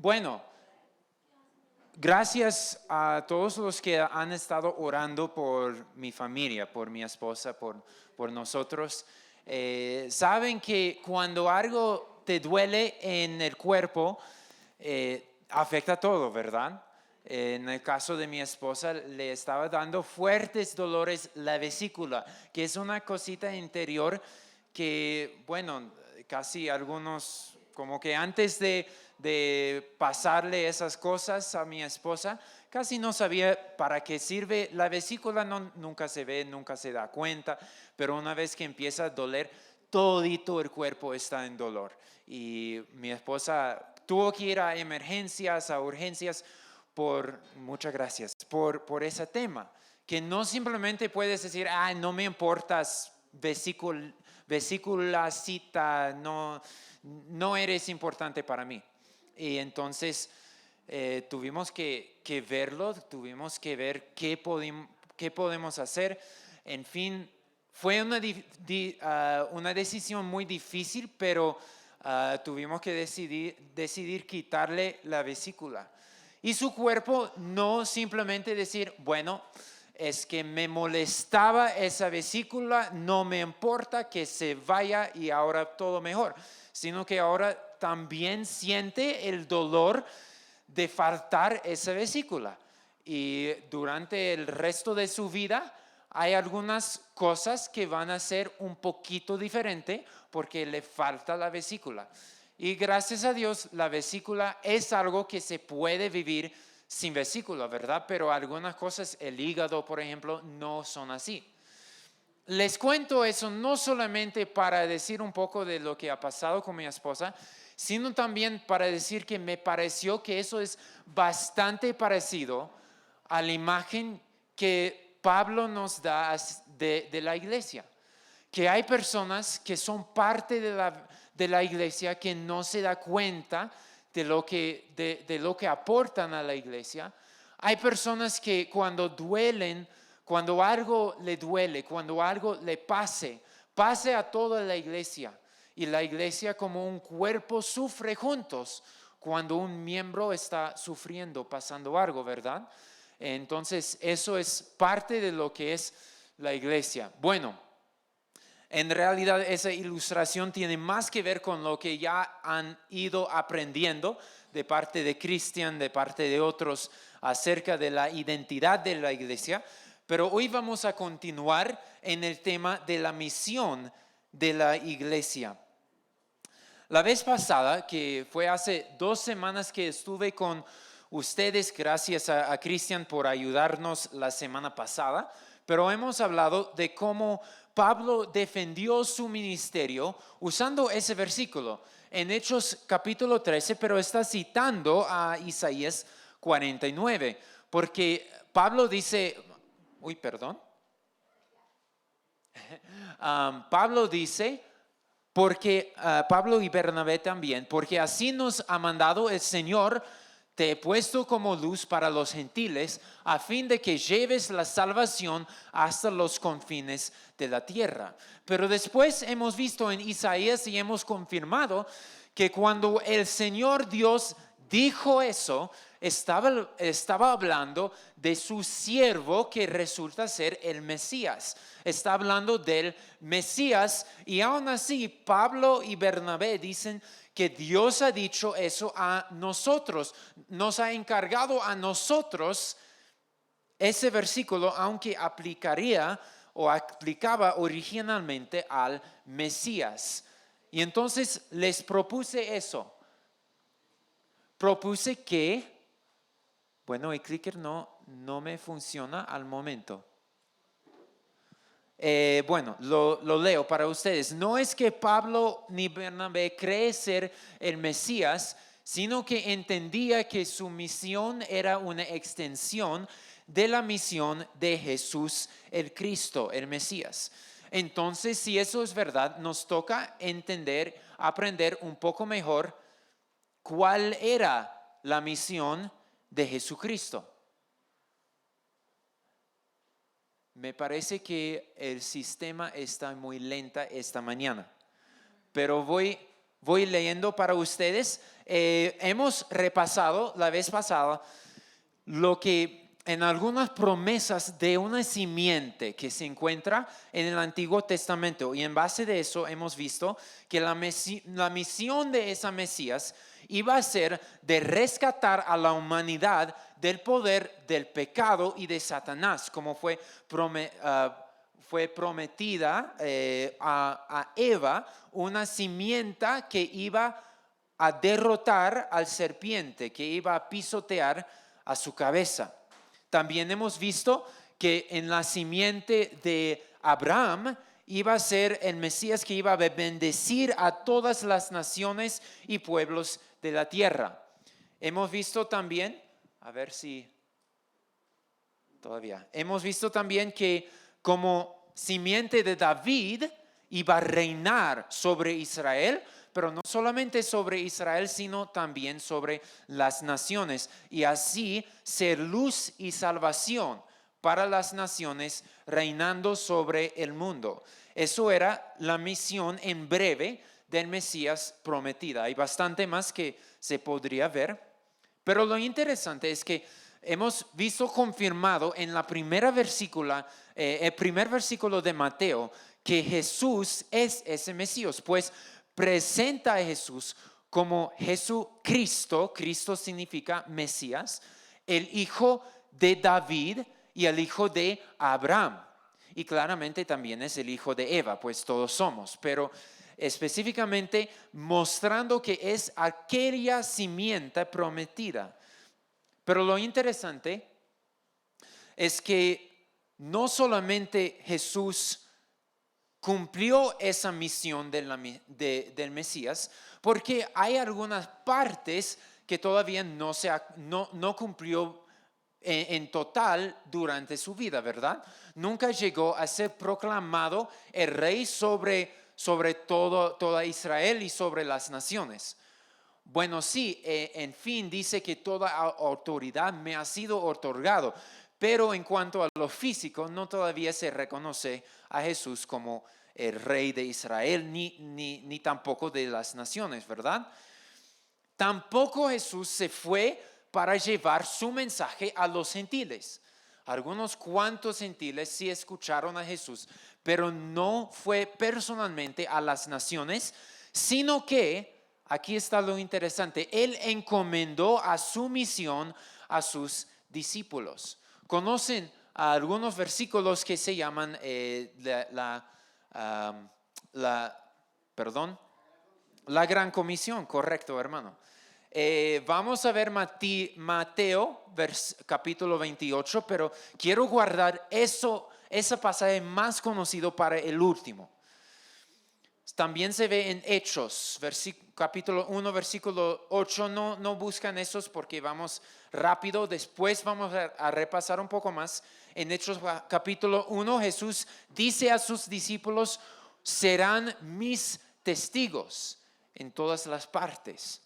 Bueno, gracias a todos los que han estado orando por mi familia, por mi esposa, por nosotros. Saben que cuando algo te duele en el cuerpo, afecta todo, ¿verdad? En el caso de mi esposa, le estaba dando fuertes dolores la vesícula, que es una cosita interior que, bueno, casi algunos, como que antes de pasarle esas cosas a mi esposa, casi no sabía para qué sirve. La vesícula nunca se ve, nunca se da cuenta, pero una vez que empieza a doler, todito el cuerpo está en dolor. Y mi esposa tuvo que ir a emergencias, a urgencias, muchas gracias, por ese tema. Que no simplemente puedes decir, no me importas, vesículacita, no eres importante para mí. Y entonces tuvimos que verlo, tuvimos que ver qué podemos hacer. En fin, fue una decisión muy difícil, pero tuvimos que decidir quitarle la vesícula. Y su cuerpo no simplemente decir, bueno, es que me molestaba esa vesícula, no me importa que se vaya y ahora todo mejor, sino que ahora también siente el dolor de faltar esa vesícula. Y durante el resto de su vida hay algunas cosas que van a ser un poquito diferente porque le falta la vesícula. Y gracias a Dios, la vesícula es algo que se puede vivir sin vesícula, ¿verdad? Pero algunas cosas, el hígado, por ejemplo, no son así. Les cuento eso no solamente para decir un poco de lo que ha pasado con mi esposa, sino también para decir que me pareció que eso es bastante parecido a la imagen que Pablo nos da de la iglesia. Que hay personas que son parte de la iglesia que no se da cuenta de lo que aportan a la iglesia. Hay personas que cuando duelen, cuando algo le duele, cuando algo le pase a toda la iglesia. Y la iglesia como un cuerpo sufre juntos cuando un miembro está sufriendo, pasando algo, ¿verdad? Entonces eso es parte de lo que es la iglesia. Bueno. En realidad esa ilustración tiene más que ver con lo que ya han ido aprendiendo de parte de Cristian, de parte de otros acerca de la identidad de la iglesia. Pero hoy vamos a continuar en el tema de la misión de la iglesia. La vez pasada, que fue hace 2 semanas que estuve con ustedes, gracias a Cristian por ayudarnos la semana pasada, pero hemos hablado de cómo Pablo defendió su ministerio usando ese versículo en Hechos capítulo 13, pero está citando a Isaías 49, porque Pablo dice, Pablo dice, porque Pablo y Bernabé también, porque así nos ha mandado el Señor, te he puesto como luz para los gentiles, a fin de que lleves la salvación hasta los confines de la tierra. Pero después hemos visto en Isaías y hemos confirmado que cuando el Señor Dios dijo eso, estaba hablando de su siervo que resulta ser el Mesías. Está hablando del Mesías y aún así Pablo y Bernabé dicen que Dios ha dicho eso a nosotros. Nos ha encargado a nosotros ese versículo, aunque aplicaría o aplicaba originalmente al Mesías. Y entonces les propuse eso. Propuse que, el clicker no me funciona al momento. Lo leo para ustedes. No es que Pablo ni Bernabé cree ser el Mesías, sino que entendía que su misión era una extensión de la misión de Jesús el Cristo, el Mesías. Entonces, si eso es verdad, nos toca aprender un poco mejor cuál era la misión de Jesucristo. Me parece que el sistema está muy lenta esta mañana, pero voy voy leyendo para ustedes. Hemos repasado la vez pasada lo que en algunas promesas de una simiente que se encuentra en el Antiguo Testamento, y en base de eso hemos visto que la misión de esa Mesías iba a ser de rescatar a la humanidad del poder del pecado y de Satanás, como fue prometida a Eva, una simiente que iba a derrotar al serpiente, que iba a pisotear a su cabeza. También hemos visto que en la simiente de Abraham iba a ser el Mesías que iba a bendecir a todas las naciones y pueblos de la tierra. Hemos visto también, a ver si todavía, hemos visto también que como simiente de David iba a reinar sobre Israel, pero no solamente sobre Israel, sino también sobre las naciones, y así ser luz y salvación para las naciones, reinando sobre el mundo. Eso era la misión en breve del Mesías prometida. Hay bastante más que se podría ver, pero lo interesante es que hemos visto confirmado en la primera versícula, el primer versículo de Mateo, que Jesús es ese Mesías, pues presenta a Jesús como Jesucristo. Cristo significa Mesías, el hijo de David y el hijo de Abraham. Y claramente también es el hijo de Eva, pues todos somos, pero específicamente mostrando que es aquella simiente prometida. Pero lo interesante es que no solamente Jesús cumplió esa misión del Mesías, porque hay algunas partes que todavía no cumplió en total durante su vida, ¿verdad? Nunca llegó a ser proclamado el rey sobre toda Israel y sobre las naciones. Bueno, sí, en fin, dice que toda autoridad me ha sido otorgado, pero en cuanto a lo físico, no todavía se reconoce a Jesús como el rey de Israel, ni tampoco de las naciones, ¿verdad? Tampoco Jesús se fue para llevar su mensaje a los gentiles. Algunos cuantos gentiles sí escucharon a Jesús, pero no fue personalmente a las naciones, sino que, aquí está lo interesante, Él encomendó a su misión a sus discípulos. ¿Conocen algunos versículos que se llaman la gran comisión? Correcto, hermano. Vamos a ver Mateo capítulo 28, pero quiero guardar ese pasaje más conocido para el último. También se ve en Hechos, capítulo 1, versículo 8. No buscan esos porque vamos rápido. Después vamos a repasar un poco más. En Hechos capítulo 1, Jesús dice a sus discípulos: serán mis testigos en todas las partes.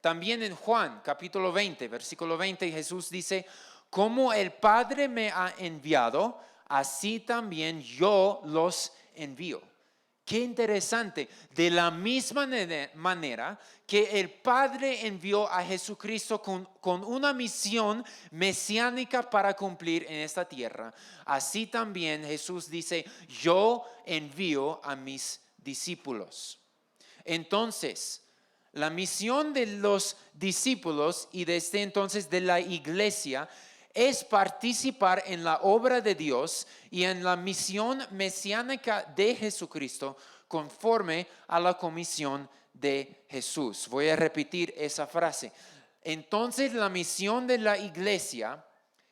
También en Juan capítulo 20, versículo 20, Jesús dice: como el Padre me ha enviado, así también yo los envío. Qué interesante. De la misma manera que el Padre envió a Jesucristo con una misión mesiánica para cumplir en esta tierra, así también Jesús dice: yo envío a mis discípulos. Entonces, la misión de los discípulos y desde entonces de la iglesia es participar en la obra de Dios y en la misión mesiánica de Jesucristo conforme a la comisión de Jesús. Voy a repetir esa frase. Entonces, la misión de la iglesia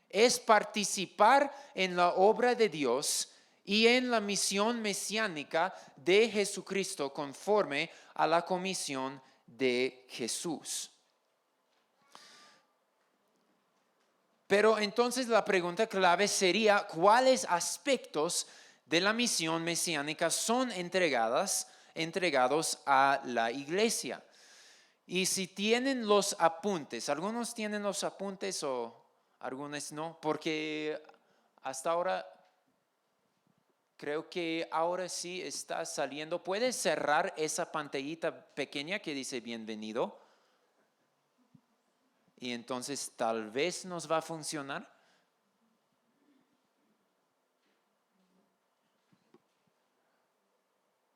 es participar en la obra de Dios y en la misión mesiánica de Jesucristo conforme a la comisión de Jesús. Pero entonces la pregunta clave sería: ¿cuáles aspectos de la misión mesiánica son entregados a la iglesia? Y si tienen los apuntes, algunos tienen los apuntes o algunos no, porque hasta ahora Creo que ahora sí está saliendo. ¿Puedes cerrar esa pantallita pequeña que dice bienvenido? Y entonces tal vez nos va a funcionar.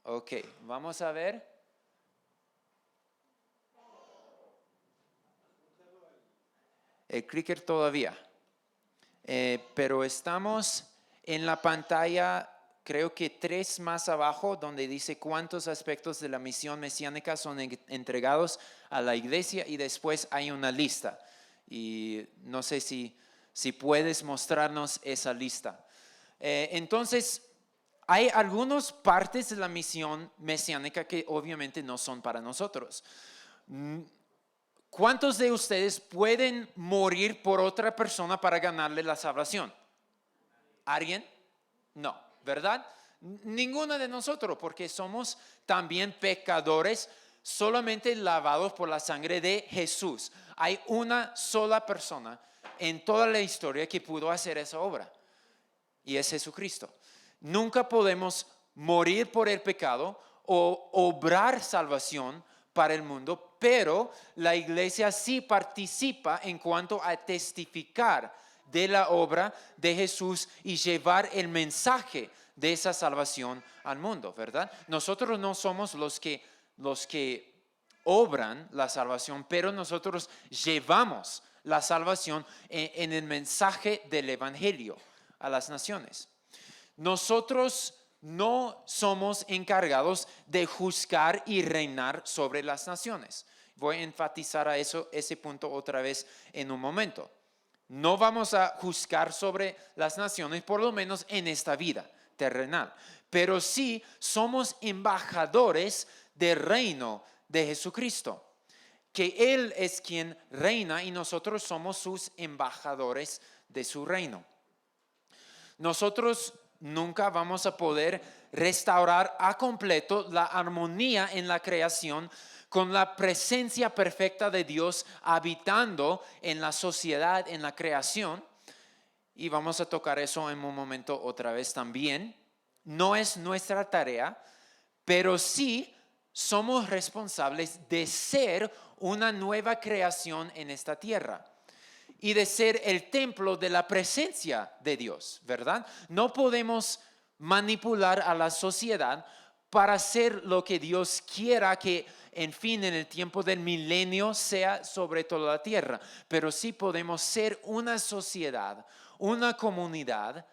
Ok, vamos a ver. El clicker todavía. Pero estamos en la pantalla, creo que 3 más abajo, donde dice cuántos aspectos de la misión mesiánica son entregados a la iglesia y después hay una lista. Y no sé si puedes mostrarnos esa lista. Entonces, hay algunas partes de la misión mesiánica que obviamente no son para nosotros. ¿Cuántos de ustedes pueden morir por otra persona para ganarle la salvación? ¿Alguien? No, ¿verdad? Ninguno de nosotros, porque somos también pecadores, solamente lavados por la sangre de Jesús. Hay una sola persona en toda la historia que pudo hacer esa obra, y es Jesucristo. Nunca podemos morir por el pecado o obrar salvación para el mundo, pero la iglesia sí participa en cuanto a testificar de la obra de Jesús y llevar el mensaje de esa salvación al mundo, ¿verdad? Nosotros no somos los que obran la salvación, pero nosotros llevamos la salvación en el mensaje del evangelio a las naciones. Nosotros no somos encargados de juzgar y reinar sobre las naciones. Voy a enfatizar ese punto otra vez en un momento. No vamos a juzgar sobre las naciones, por lo menos en esta vida terrenal, pero sí somos embajadores del reino de Jesucristo, que Él es quien reina y nosotros somos sus embajadores de su reino. Nosotros nunca vamos a poder restaurar a completo la armonía en la creación con la presencia perfecta de Dios habitando en la sociedad, en la creación. Y vamos a tocar eso en un momento otra vez también. No es nuestra tarea, pero sí somos responsables de ser una nueva creación en esta tierra y de ser el templo de la presencia de Dios, ¿verdad? No podemos manipular a la sociedad para hacer lo que Dios quiera que, en fin, en el tiempo del milenio sea sobre toda la tierra, pero sí podemos ser una sociedad, una comunidad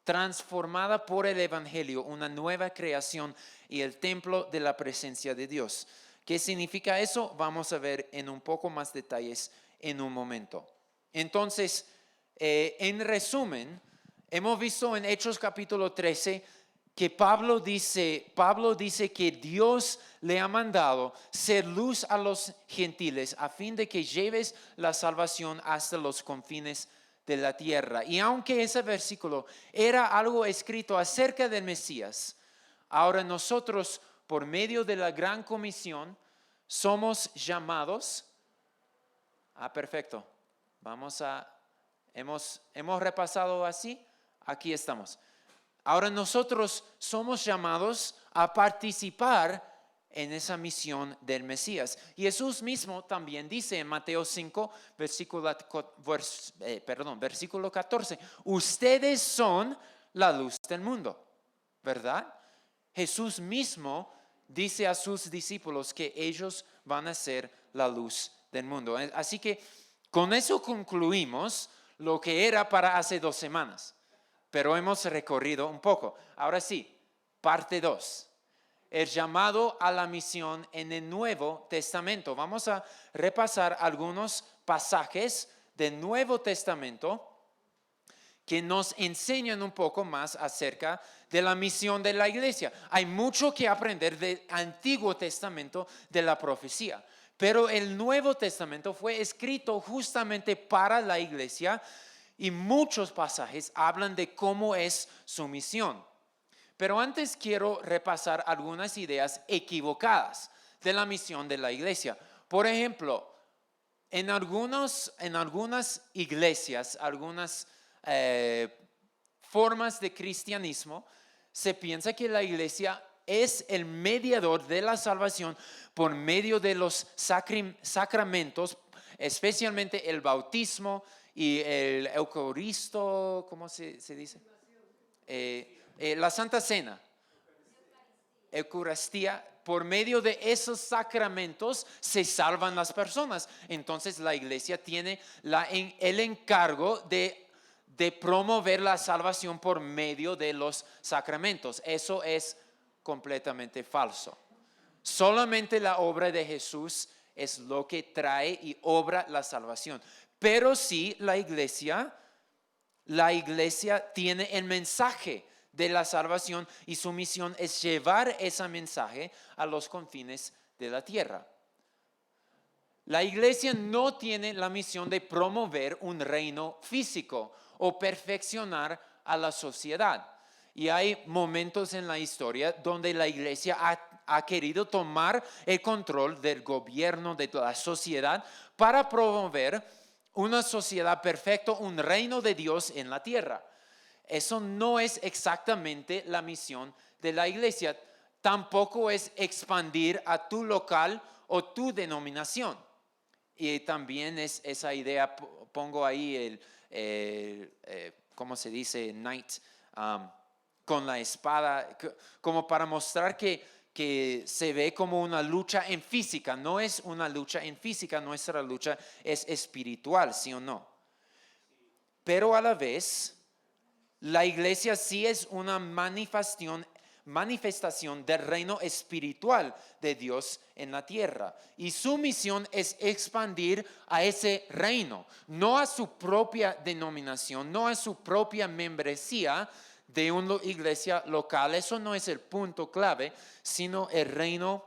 transformada por el evangelio, una nueva creación y el templo de la presencia de Dios. ¿Qué significa eso? Vamos a ver en un poco más detalles en un momento. Entonces, en resumen, hemos visto en Hechos capítulo 13 que Pablo dice que Dios le ha mandado ser luz a los gentiles a fin de que lleves la salvación hasta los confines de la tierra. Y aunque ese versículo era algo escrito acerca del Mesías, ahora nosotros, por medio de la gran comisión, somos llamados. Perfecto. Hemos repasado así, aquí estamos. Ahora nosotros somos llamados a participar en esa misión del Mesías. Y Jesús mismo también dice en Mateo 5, versículo 14, ustedes son la luz del mundo, ¿verdad? Jesús mismo dice a sus discípulos que ellos van a ser la luz del mundo. Así que con eso concluimos lo que era para hace 2 semanas, pero hemos recorrido un poco. Ahora sí, parte 2, el llamado a la misión en el Nuevo Testamento. Vamos a repasar algunos pasajes del Nuevo Testamento que nos enseñan un poco más acerca de la misión de la iglesia. Hay mucho que aprender del Antiguo Testamento, de la profecía, pero el Nuevo Testamento fue escrito justamente para la iglesia y muchos pasajes hablan de cómo es su misión. Pero antes quiero repasar algunas ideas equivocadas de la misión de la iglesia. Por ejemplo, en algunas iglesias, algunas formas de cristianismo, se piensa que la iglesia es el mediador de la salvación por medio de los sacramentos, especialmente el bautismo y el eucaristo, ¿cómo se dice? La Santa Cena, Eucaristía. Por medio de esos sacramentos se salvan las personas. Entonces la iglesia tiene el encargo de promover la salvación por medio de los sacramentos. Eso es completamente falso. Solamente la obra de Jesús es lo que trae y obra la salvación. Pero sí, la iglesia tiene el mensaje de la salvación y su misión es llevar ese mensaje a los confines de la tierra. La iglesia no tiene la misión de promover un reino físico o perfeccionar a la sociedad. Y hay momentos en la historia donde la iglesia ha querido tomar el control del gobierno, de la sociedad, para promover una sociedad perfecta, un reino de Dios en la tierra. Eso no es exactamente la misión de la iglesia. Tampoco es expandir a tu local o tu denominación. Y también es esa idea, pongo ahí ¿cómo se dice? Knight, con la espada, como para mostrar que se ve como una lucha en física. No es una lucha en física, nuestra lucha es espiritual, ¿sí o no? Pero a la vez, la iglesia sí es una manifestación del reino espiritual de Dios en la tierra. Y su misión es expandir a ese reino, no a su propia denominación, no a su propia membresía de una iglesia local. Eso no es el punto clave, sino el reino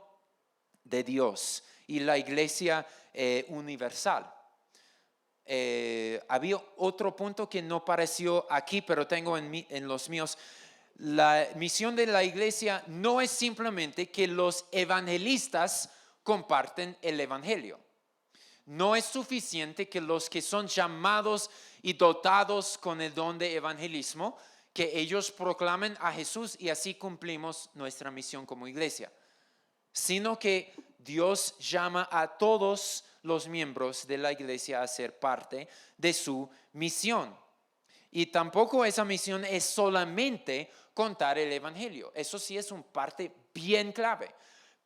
de Dios y la iglesia universal. Había otro punto que no apareció aquí, pero tengo en los míos. La misión de la iglesia no es simplemente que los evangelistas comparten el evangelio. No es suficiente que los que son llamados y dotados con el don de evangelismo, que ellos proclamen a Jesús y así cumplimos nuestra misión como iglesia, sino que Dios llama a todos los miembros de la iglesia a ser parte de su misión. Y tampoco esa misión es solamente contar el evangelio. Eso sí es una parte bien clave,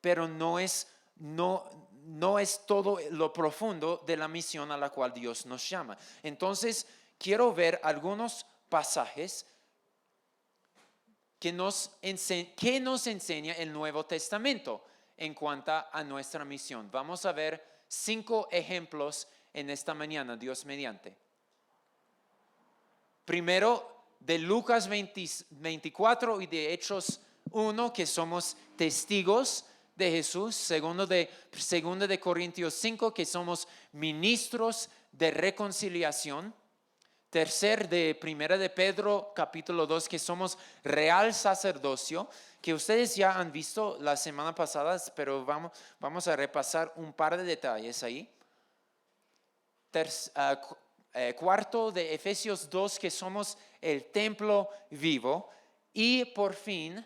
pero no es todo lo profundo de la misión a la cual Dios nos llama. Entonces, quiero ver algunos pasajes que nos enseña el Nuevo Testamento en cuanto a nuestra misión. Vamos a ver 5 ejemplos en esta mañana, Dios mediante. Primero, de Lucas 24 y de Hechos 1, que somos testigos de Jesús. Segundo de Corintios 5, que somos ministros de reconciliación. Tercer, de Primera de Pedro, capítulo 2, que somos real sacerdocio, que ustedes ya han visto la semana pasada, pero vamos a repasar un par de detalles ahí. Cuarto, de Efesios 2, que somos el templo vivo. Y por fin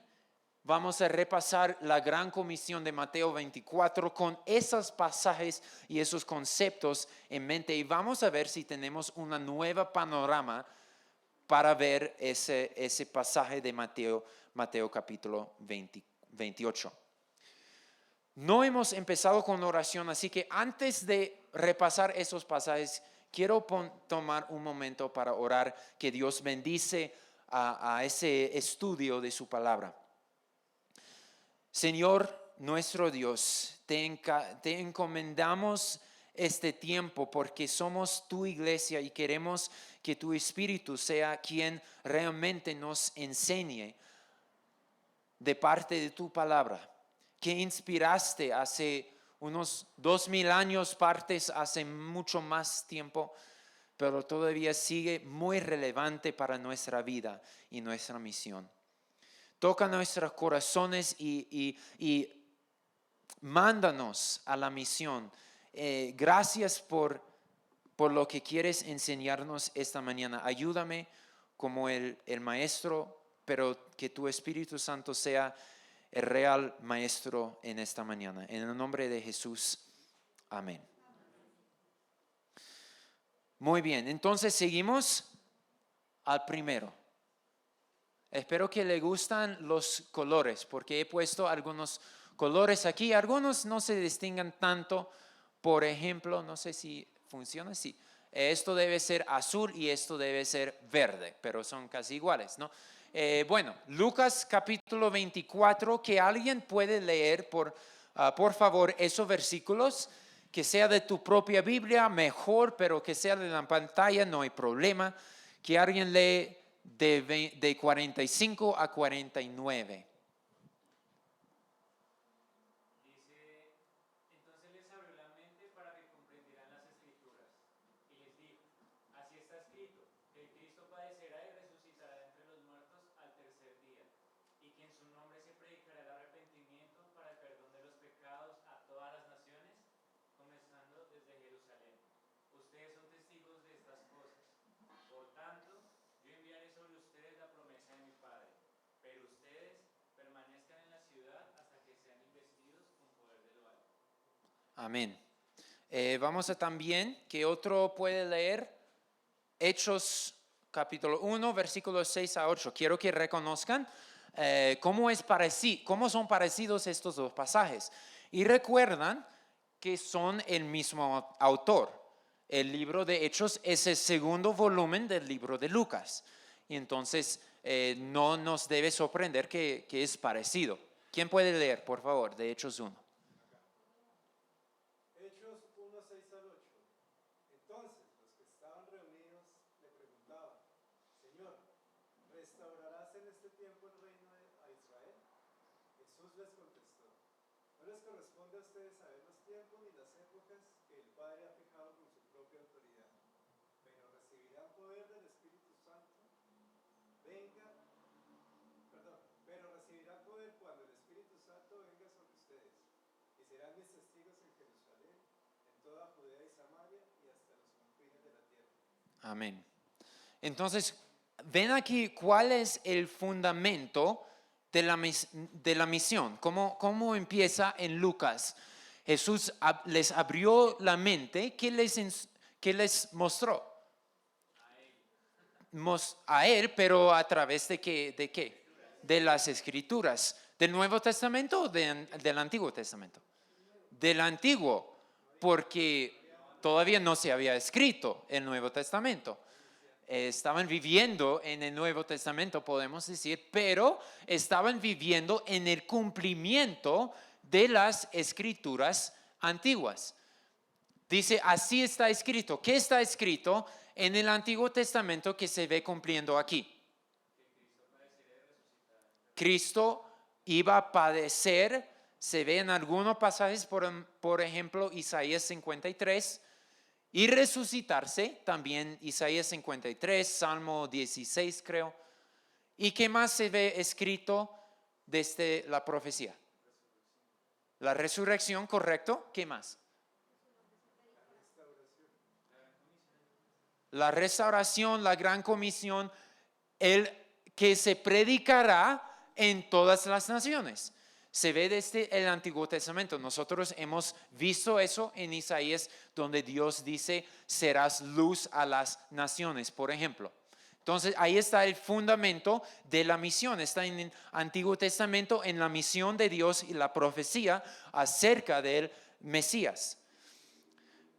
vamos a repasar la gran comisión de Mateo 24 con esos pasajes y esos conceptos en mente. Y vamos a ver si tenemos una nueva panorama para ver ese pasaje de Mateo capítulo 28. No hemos empezado con oración, así que antes de repasar esos pasajes, quiero tomar un momento para orar, que Dios bendice a ese estudio de su palabra. Señor nuestro Dios, te encomendamos este tiempo porque somos tu iglesia y queremos que tu Espíritu sea quien realmente nos enseñe de parte de tu palabra, que inspiraste hace unos 2000 años, partes hace mucho más tiempo, pero todavía sigue muy relevante para nuestra vida y nuestra misión. Toca nuestros corazones y mándanos a la misión. Gracias por lo que quieres enseñarnos esta mañana. Ayúdame como el maestro pero que tu Espíritu Santo sea el real maestro en esta mañana. En el nombre de Jesús, amén. Muy bien, entonces seguimos al primero. Espero que le gustan los colores, porque he puesto algunos colores aquí. Algunos no se distinguen tanto. Por ejemplo, no sé si funciona así. Esto debe ser azul y esto debe ser verde, pero son casi iguales, ¿no? Bueno, Lucas capítulo 24, que alguien puede leer por favor esos versículos, que sea de tu propia Biblia, mejor, pero que sea de la pantalla, no hay problema. Que alguien lee de 45 a 49. Dice, entonces les abrió la mente para que comprendieran las escrituras, y les dijo, así está escrito, que el Cristo padecerá y resucitará de entre los muertos al tercer día, y que en su nombre se predicará el arrepentimiento para el perdón de los pecados a todas las naciones, comenzando desde Jerusalén. Ustedes son testigos de estas cosas. Por tanto, yo enviaré sobre ustedes la promesa de mi Padre, pero ustedes permanezcan en la ciudad hasta que sean investidos con poder de lo alto. Amén. Vamos a también, que otro puede leer Hechos capítulo 1, versículos 6 a 8. Quiero que reconozcan cómo son parecidos estos dos pasajes. Y recuerdan que son el mismo autor. El libro de Hechos es el segundo volumen del libro de Lucas. Y entonces no nos debe sorprender que es parecido. ¿Quién puede leer, por favor, de Hechos 1? Hechos 1, 6 al 8. Entonces los que estaban reunidos le preguntaban, Señor, ¿restaurarás en este tiempo el reino a Israel? Jesús les contestó, no les corresponde a ustedes saber los tiempos ni las épocas que el Padre ha fijado con su propia autoridad, pero recibirán poder del Espíritu Santo. Pero recibirán poder cuando el Espíritu Santo venga sobre ustedes, y serán mis testigos en Jerusalén, en toda Judea y Samaria y hasta los confines de la tierra. Amén. Entonces, ven aquí cuál es el fundamento de la misión. ¿Cómo empieza en Lucas? Jesús les abrió la mente. ¿Qué les mostró? A él, pero a través de qué? De las Escrituras. ¿Del Nuevo Testamento o del Antiguo Testamento? Del Antiguo, porque todavía no se había escrito el Nuevo Testamento. Estaban viviendo en el Nuevo Testamento, podemos decir, pero estaban viviendo en el cumplimiento de las Escrituras antiguas. Dice, así está escrito. ¿Qué está escrito en el Antiguo Testamento que se ve cumpliendo aquí? Cristo iba a padecer. Se ve en algunos pasajes, por ejemplo, Isaías 53, y resucitarse, también Isaías 53, Salmo 16 creo. ¿Y qué más se ve escrito desde la profecía? La resurrección, correcto. ¿Qué más? La restauración, la gran comisión, el que se predicará en todas las naciones. Se ve desde el Antiguo Testamento. Nosotros hemos visto eso en Isaías, donde Dios dice, serás luz a las naciones, por ejemplo. Entonces, ahí está el fundamento de la misión. Está en el Antiguo Testamento, en la misión de Dios y la profecía acerca del Mesías.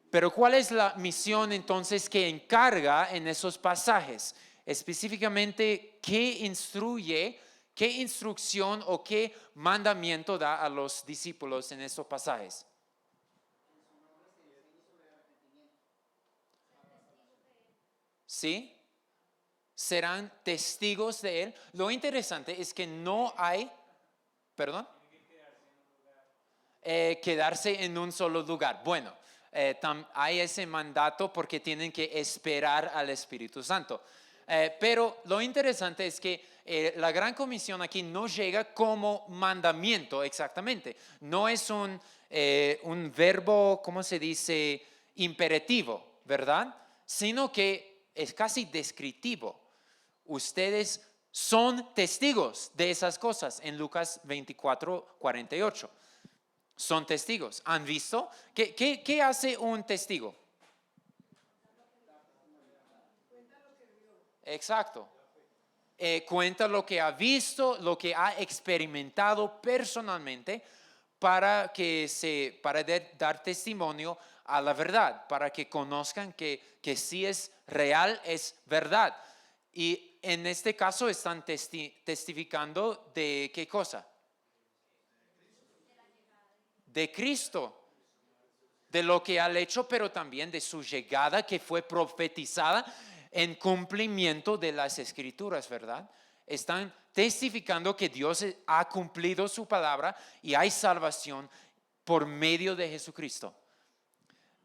Pero ¿cuál es la misión entonces que encarga en esos pasajes? Específicamente, ¿qué instruye? ¿Qué instrucción o qué mandamiento da a los discípulos en estos pasajes? ¿Sí? Serán testigos de Él. Lo interesante es que no hay, perdón, quedarse en un solo lugar. Bueno, hay ese mandato porque tienen que esperar al Espíritu Santo. Pero lo interesante es que la gran comisión aquí no llega como mandamiento exactamente. No es un verbo, ¿cómo se dice? Imperativo, ¿verdad? Sino que es casi descriptivo. Ustedes son testigos de esas cosas en Lucas 24:48. Son testigos. ¿Han visto? ¿Qué hace un testigo? Exacto. Cuenta lo que ha visto, lo que ha experimentado personalmente para dar testimonio a la verdad, para que conozcan que sí es real, es verdad. Y en este caso están testificando de ¿qué cosa? De Cristo, de lo que ha hecho, pero también de su llegada que fue profetizada en cumplimiento de las Escrituras, ¿verdad? Están testificando que Dios ha cumplido su palabra y hay salvación por medio de Jesucristo.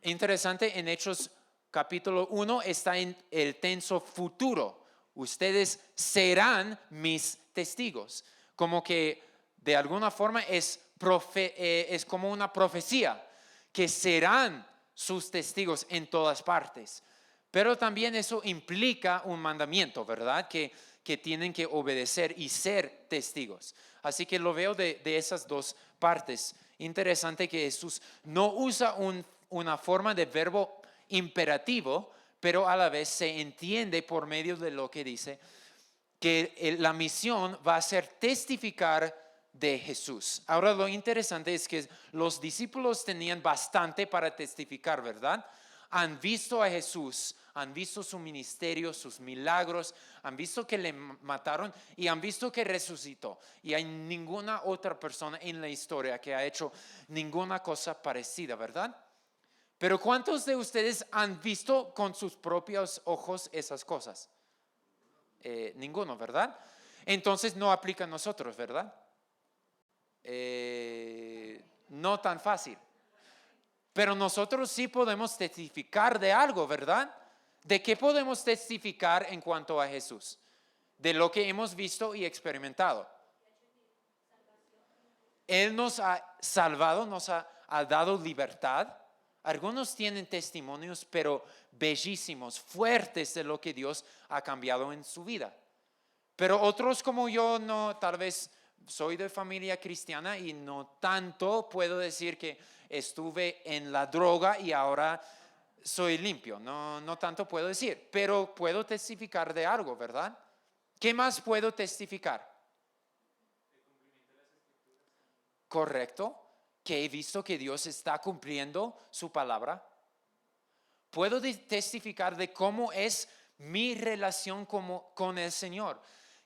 Interesante, en Hechos capítulo 1 está en el tenso futuro. Ustedes serán mis testigos. Como que de alguna forma es como una profecía, que serán sus testigos en todas partes. Pero también eso implica un mandamiento, ¿verdad? Que tienen que obedecer y ser testigos. Así que lo veo de esas dos partes. Interesante que Jesús no usa una forma de verbo imperativo, pero a la vez se entiende por medio de lo que dice que la misión va a ser testificar de Jesús. Ahora lo interesante es que los discípulos tenían bastante para testificar, ¿verdad? Han visto a Jesús, han visto su ministerio, sus milagros, han visto que le mataron y han visto que resucitó. Y hay ninguna otra persona en la historia que ha hecho ninguna cosa parecida, ¿verdad? Pero ¿cuántos de ustedes han visto con sus propios ojos esas cosas? Ninguno, ¿verdad? Entonces no aplica a nosotros, ¿verdad? No tan fácil. Pero nosotros sí podemos testificar de algo, ¿verdad? ¿De qué podemos testificar en cuanto a Jesús? De lo que hemos visto y experimentado. Él nos ha salvado, nos ha dado libertad. Algunos tienen testimonios, pero bellísimos, fuertes de lo que Dios ha cambiado en su vida. Pero otros como yo, no, tal vez soy de familia cristiana y no tanto puedo decir que estuve en la droga y ahora soy limpio. No tanto puedo decir, pero puedo testificar de algo, ¿verdad? ¿Qué más puedo testificar? Correcto, que he visto que Dios está cumpliendo su palabra. Puedo testificar de cómo es mi relación con el Señor,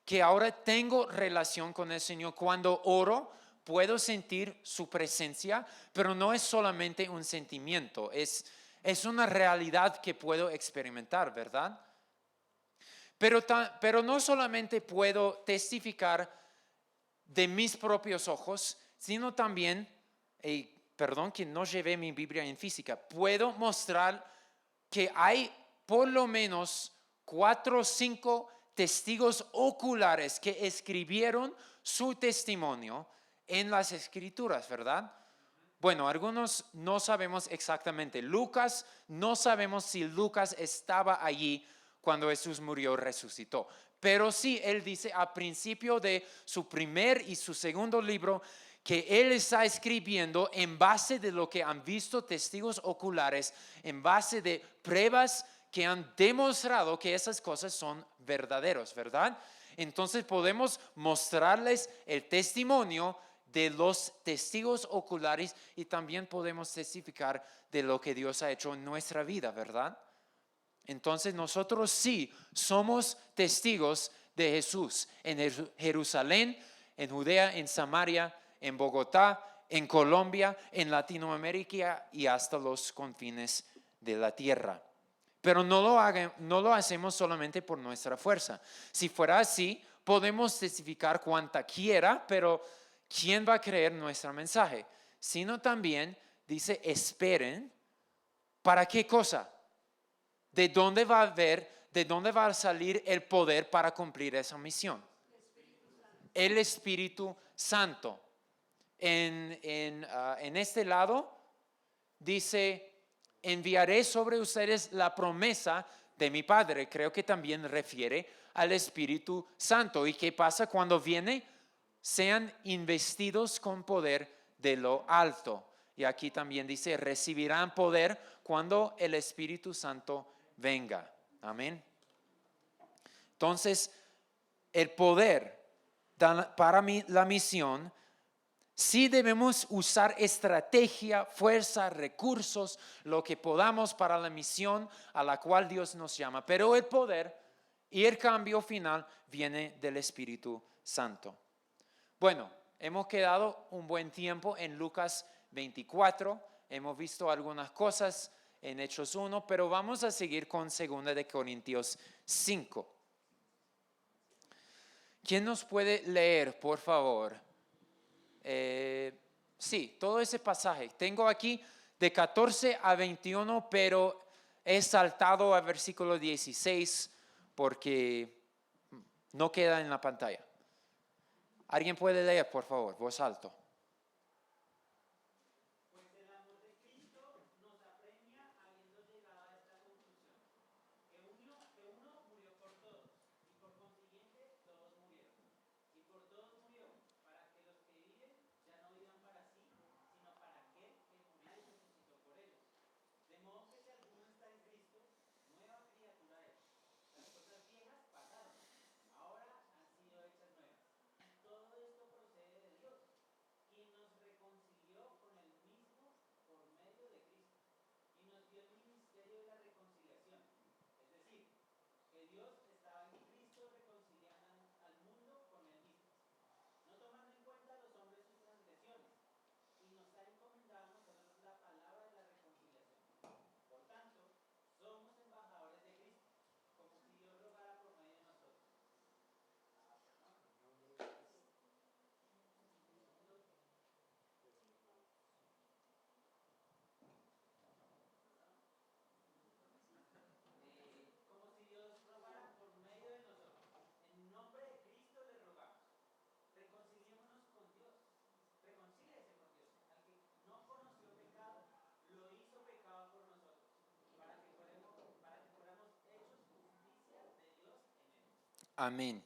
que ahora tengo relación con el Señor. Cuando oro, puedo sentir su presencia, pero no es solamente un sentimiento, es una realidad que puedo experimentar, ¿verdad? Pero no solamente puedo testificar de mis propios ojos, sino también, perdón que no llevé mi Biblia en física, puedo mostrar que hay por lo menos 4 o 5 testigos oculares que escribieron su testimonio en las Escrituras, ¿verdad? Bueno, algunos no sabemos exactamente. Lucas, no sabemos si Lucas estaba allí cuando Jesús murió, resucitó. Pero sí, él dice a principio de su primer y su segundo libro que él está escribiendo en base de lo que han visto testigos oculares, en base de pruebas que han demostrado que esas cosas son verdaderos, ¿verdad? Entonces podemos mostrarles el testimonio de los testigos oculares y también podemos testificar de lo que Dios ha hecho en nuestra vida, ¿verdad? Entonces nosotros sí somos testigos de Jesús en Jerusalén, en Judea, en Samaria, en Bogotá, en Colombia, en Latinoamérica y hasta los confines de la tierra. Pero no lo hacemos solamente por nuestra fuerza. Si fuera así, podemos testificar cuanta quiera, pero ¿quién va a creer nuestro mensaje? Sino también dice, esperen. ¿Para qué cosa? ¿De dónde va a salir el poder para cumplir esa misión? El Espíritu Santo. En este lado dice, enviaré sobre ustedes la promesa de mi Padre. Creo que también refiere al Espíritu Santo. ¿Y qué pasa cuando viene? Sean investidos con poder de lo alto. Y aquí también dice, recibirán poder cuando el Espíritu Santo venga. Amén. Entonces, el poder para la misión, sí debemos usar estrategia, fuerza, recursos, lo que podamos para la misión a la cual Dios nos llama. Pero el poder y el cambio final viene del Espíritu Santo. Bueno, hemos quedado un buen tiempo en Lucas 24. Hemos visto algunas cosas en Hechos 1, pero vamos a seguir con 2 de Corintios 5. ¿Quién nos puede leer, por favor? Sí, todo ese pasaje. Tengo aquí de 14 a 21, pero he saltado al versículo 16 porque no queda en la pantalla. ¿Alguien puede leer, por favor? Voz alto. Pues el amor de Cristo nos apremia habiendo llegado a esta conclusión, que uno murió por todos, y por consiguiente todos murieron. Y por todos murió, para que los que viven ya no vivan para sí, sino para aquel que murió y resucitó por ellos. De modo que si alguno está en Cristo, nueva criatura es. Las cosas viejas pasaron, ahora han sido hechas nuevas. Y todo esto procede de Dios, quien nos reconcilió con él mismo por medio de Cristo y nos dio el ministerio de la reconciliación. Es decir, que Dios estaba en Cristo reconciliando al mundo con él mismo, no tomando en cuenta a los hombres sus transgresiones, y nos ha encomendado a nosotros la palabra de la reconciliación. Por tanto, somos embajadores de Cristo, como si Dios rogara por medio de nosotros. Como si Dios rogara por medio de nosotros. En nombre de Cristo le rogamos. Reconciliémonos con Dios. Reconcíliese con Dios. Al que no conoció pecado, lo hizo pecado por nosotros, para que fuéramos hechos justicia de Dios en él. Amén.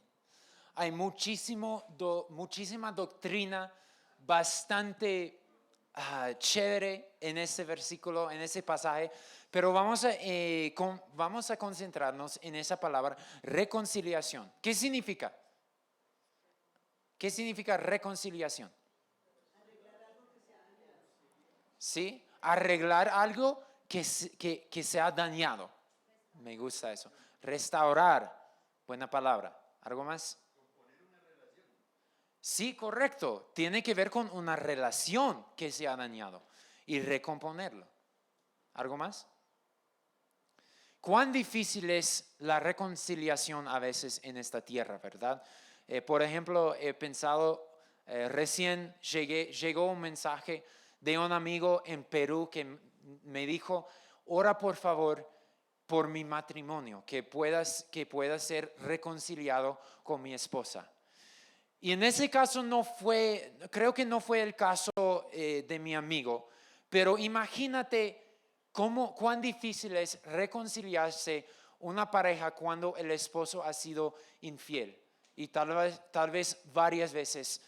Hay muchísima doctrina bastante chévere en ese versículo, en ese pasaje, pero vamos a concentrarnos en esa palabra reconciliación. ¿Qué significa? ¿Qué significa reconciliación? ¿Sí? Arreglar algo que se ha dañado. Me gusta eso. Restaurar, buena palabra. ¿Algo más? Sí, correcto. Tiene que ver con una relación que se ha dañado y recomponerlo. ¿Algo más? Cuán difícil es la reconciliación a veces en esta tierra, ¿verdad? Por ejemplo, he pensado, recién llegó un mensaje de un amigo en Perú que me dijo, ora por favor por mi matrimonio, que pueda ser reconciliado con mi esposa. Y en ese caso creo que no fue el caso de mi amigo, pero imagínate cuán difícil es reconciliarse una pareja cuando el esposo ha sido infiel. Y tal vez varias veces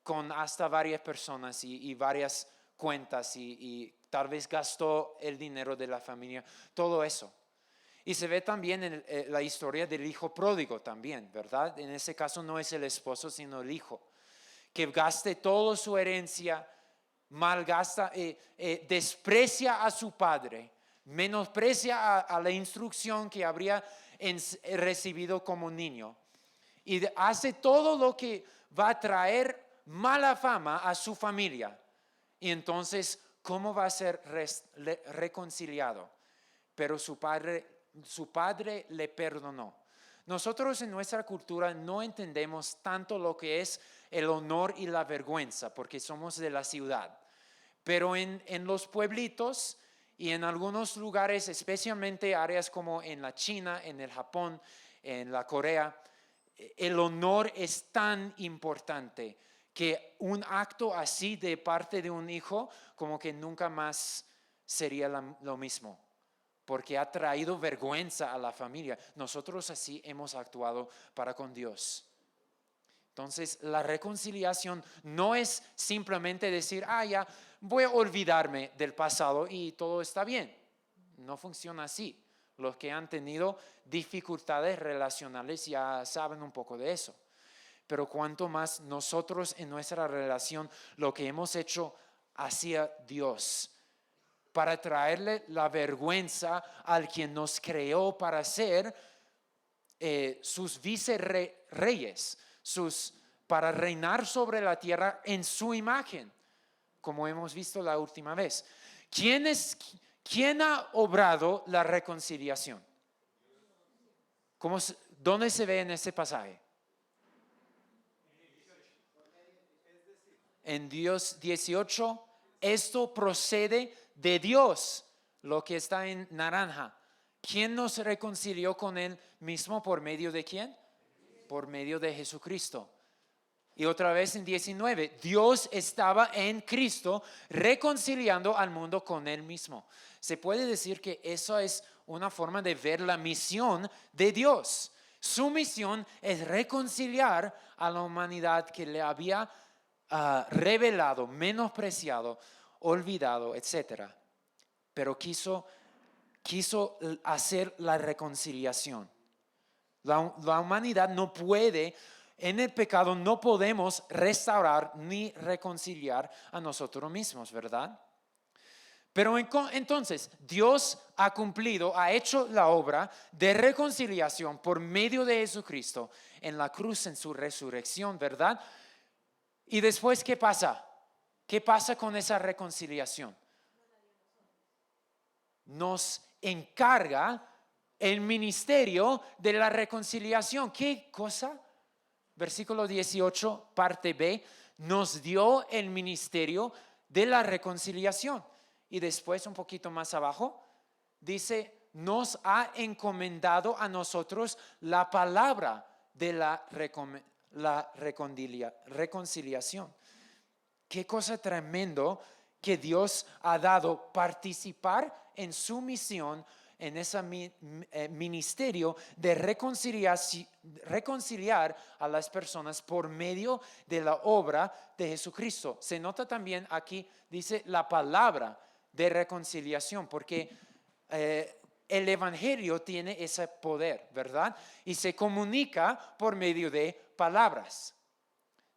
con hasta varias personas y varias cuentas y tal vez gastó el dinero de la familia, todo eso. Y se ve también en la historia del hijo pródigo también, ¿verdad? En ese caso no es el esposo, sino el hijo, que gaste toda su herencia, malgasta, desprecia a su padre, menosprecia a la instrucción que habría recibido como niño y hace todo lo que va a traer mala fama a su familia. Y entonces, ¿cómo va a ser reconciliado? Pero su padre le perdonó. Nosotros en nuestra cultura no entendemos tanto lo que es el honor y la vergüenza, porque somos de la ciudad. Pero en los pueblitos y en algunos lugares, especialmente áreas como en la China, en el Japón, en la Corea, el honor es tan importante que un acto así de parte de un hijo como que nunca más sería lo mismo. porque ha traído vergüenza a la familia. Nosotros así hemos actuado para con Dios. Entonces, la reconciliación no es simplemente decir, ya, voy a olvidarme del pasado y todo está bien. No funciona así. Los que han tenido dificultades relacionales ya saben un poco de eso. Pero cuanto más nosotros en nuestra relación, lo que hemos hecho hacia Dios, para traerle la vergüenza al quien nos creó para ser sus vicerreyes, para reinar sobre la tierra en su imagen, como hemos visto la última vez. ¿Quién ha obrado la reconciliación? ¿Dónde se ve en este pasaje? En Dios 18, esto procede de Dios, lo que está en naranja. ¿Quién nos reconcilió con Él mismo? ¿Por medio de quién? Por medio de Jesucristo. Y otra vez en 19, Dios estaba en Cristo reconciliando al mundo con Él mismo. Se puede decir que eso es una forma de ver la misión de Dios. Su misión es reconciliar a la humanidad que le había revelado, menospreciado, olvidado, etc. Pero quiso hacer la reconciliación. La humanidad no puede, en el pecado no podemos restaurar ni reconciliar a nosotros mismos, ¿verdad? Pero entonces Dios ha cumplido, ha hecho la obra de reconciliación por medio de Jesucristo en la cruz, en su resurrección, ¿verdad? Y después, ¿qué pasa? ¿Qué pasa con esa reconciliación? Nos encarga el ministerio de la reconciliación. ¿Qué cosa? Versículo 18, parte B, nos dio el ministerio de la reconciliación. Y después, un poquito más abajo, dice, nos ha encomendado a nosotros la palabra de la reconciliación. Qué cosa tremendo que Dios ha dado participar en su misión, en ese ministerio de reconciliar a las personas por medio de la obra de Jesucristo. Se nota también aquí, dice la palabra de reconciliación, porque el Evangelio tiene ese poder, ¿verdad? Y se comunica por medio de palabras.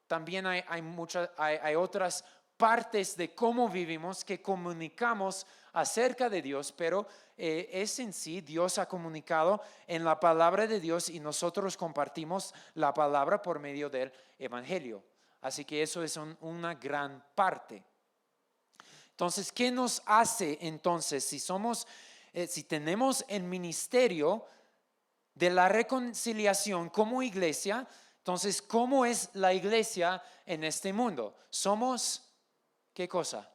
También hay otras partes de cómo vivimos que comunicamos acerca de Dios, pero es en sí, Dios ha comunicado en la palabra de Dios y nosotros compartimos la palabra por medio del Evangelio. Así que eso es una gran parte. Entonces, ¿qué nos hace entonces si tenemos el ministerio de la reconciliación como iglesia? Entonces, ¿cómo es la iglesia en este mundo? Somos, ¿qué cosa?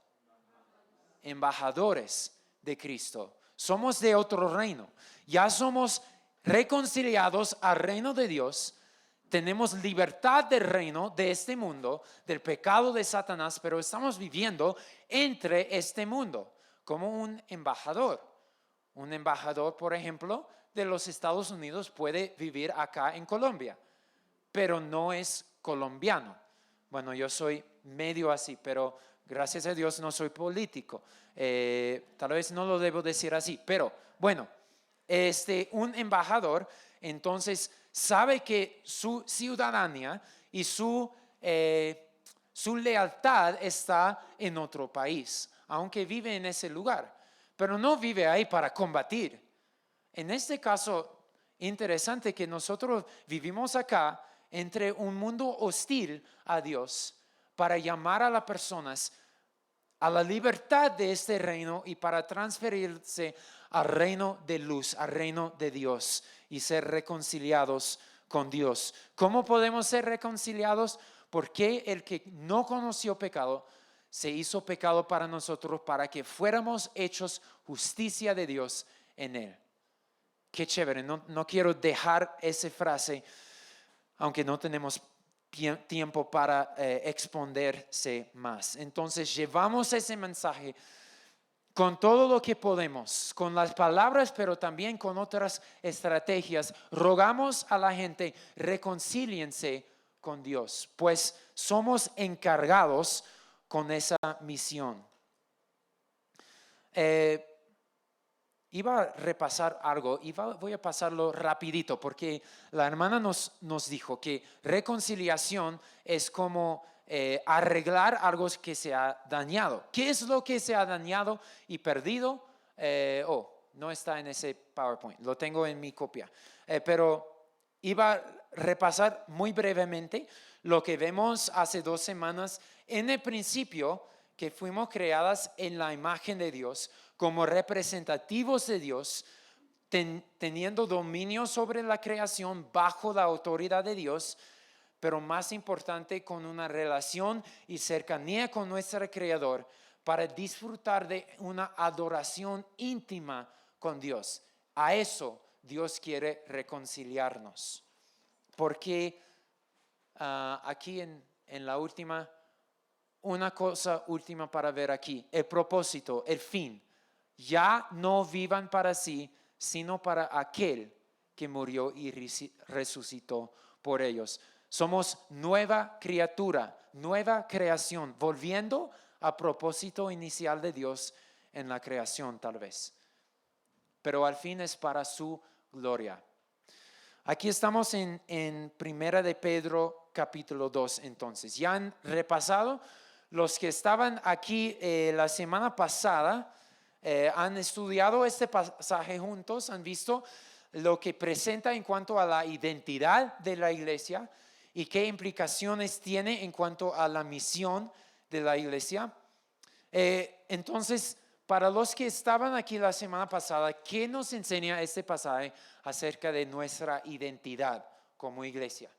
Embajadores de Cristo. Somos de otro reino. Ya somos reconciliados al reino de Dios. Tenemos libertad del reino de este mundo, del pecado de Satanás, pero estamos viviendo entre este mundo como un embajador. Un embajador, por ejemplo, de los Estados Unidos puede vivir acá en Colombia, pero no es colombiano. Bueno, yo soy medio así, pero gracias a Dios no soy político. Tal vez no lo debo decir así, pero bueno, un embajador entonces sabe que su ciudadanía y su lealtad está en otro país, aunque vive en ese lugar, pero no vive ahí para combatir. En este caso, interesante que nosotros vivimos acá entre un mundo hostil a Dios para llamar a las personas a la libertad de este reino y para transferirse al reino de luz, al reino de Dios y ser reconciliados con Dios. ¿Cómo podemos ser reconciliados? Porque el que no conoció pecado se hizo pecado para nosotros para que fuéramos hechos justicia de Dios en él. Qué chévere, no quiero dejar esa frase, aunque no tenemos tiempo para exponerse más. Entonces llevamos ese mensaje con todo lo que podemos, con las palabras, pero también con otras estrategias, rogamos a la gente, reconcíliense con Dios, pues somos encargados con esa misión. Iba a repasar algo y voy a pasarlo rapidito porque la hermana nos dijo que reconciliación es como arreglar algo que se ha dañado. ¿Qué es lo que se ha dañado y perdido? No está en ese PowerPoint, lo tengo en mi copia. Pero iba a repasar muy brevemente lo que vemos hace 2 semanas en el principio, que fuimos creadas en la imagen de Dios, como representativos de Dios, teniendo dominio sobre la creación bajo la autoridad de Dios, pero más importante, con una relación y cercanía con nuestro Creador para disfrutar de una adoración íntima con Dios. A eso Dios quiere reconciliarnos. Porque aquí en la última, una cosa última para ver aquí, el propósito, el fin. Ya no vivan para sí, sino para aquel que murió y resucitó por ellos. Somos nueva criatura, nueva creación, volviendo a propósito inicial de Dios en la creación tal vez. Pero al fin es para su gloria. Aquí estamos en Primera de Pedro capítulo 2 entonces. Ya han repasado. Los que estaban aquí la semana pasada han estudiado este pasaje juntos, han visto lo que presenta en cuanto a la identidad de la iglesia y qué implicaciones tiene en cuanto a la misión de la iglesia. Entonces, para los que estaban aquí la semana pasada, ¿qué nos enseña este pasaje acerca de nuestra identidad como iglesia?